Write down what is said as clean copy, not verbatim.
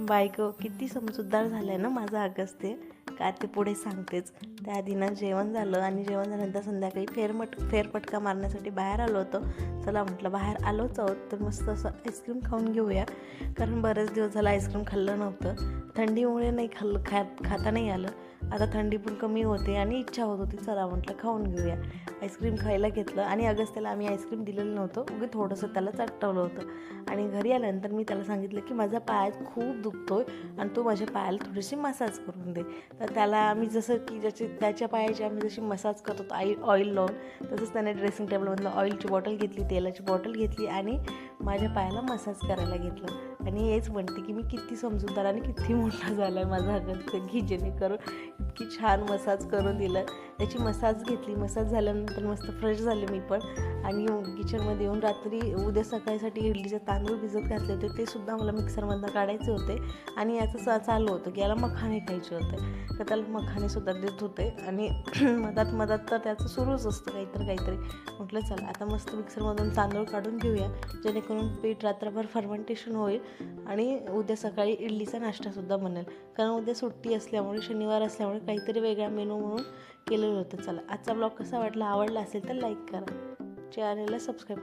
बायको किती समजूतदार झालं आहे ना माझं अगस्त्य, काय ते पुढे सांगतेच. त्याआधी ना जेवण झालं आणि जेवण झाल्यानंतर संध्याकाळी फेरफटका मारण्यासाठी बाहेर आलो होतो. चला म्हटलं बाहेर आलोच आहोत तर मस्त असं आईस्क्रीम खाऊन घेऊया, कारण बरेच दिवस झालं आईस्क्रीम खाल्लं नव्हतं. थंडीमुळे नाही खाता नाही आलं. आता थंडी पण कमी होते आणि इच्छा होत होती, चला म्हटलं खाऊन घेऊया. आईस्क्रीम खायला घेतलं आणि अगस्त्याला आम्ही आईस्क्रीम दिलेलं नव्हतं, उगे थोडंसं त्याला चटवलं होतं. आणि घरी आल्यानंतर मी त्याला सांगितलं की माझा पाय खूप दुखतोय आणि तो माझ्या पायाला थोडीशी मसाज करून दे. तर त्याला आम्ही जसं की त्याच्या पायाची आम्ही जशी मसाज करतो ऑइल लावून, तसंच त्याने ड्रेसिंग टेबलमधलं ऑइलची बॉटल घेतली, तेलाची बॉटल घेतली आणि माझ्या पायाला मसाज करायला घेतलं. आणि हेच म्हणते की मी किती समजूतदार आणि किती मोठा झाला आहे माझा अगस्त्य, की जेणेकरून इतकी छान मसाज करून दिलं. त्याची मसाज घेतली. मसाज झाल्यानंतर मस्त फ्रेश झाले मी पण, आणि किचनमध्ये येऊन रात्री उद्या सकाळीसाठी इडलीचे तांदूळ भिजत घातले होते, ते सुद्धा मला मिक्सरमधनं काढायचे होते. आणि याचं चालू होतं की याला मखाने खायचे होते, तर त्याला मखानेसुद्धा देत होते. आणि मधात तर त्याचं सुरूच असतं काहीतरी. म्हटलं चला आता मस्त मिक्सरमधून तांदूळ काढून घेऊया, जेणेकरून पीठ रात्रभर फर्मेंटेशन होईल आणि उद्या सकाळी इडलीचा नाश्तासुद्धा बनेल. कारण उद्या सुट्टी असल्यामुळे, शनिवार असल्यामुळे काहीतरी वेगळा मेनू म्हणून केलेलं होतं. चला आजचा ब्लॉग कसा वाटला, आवडला असेल तर लाईक करा, चॅनलला सबस्क्राईब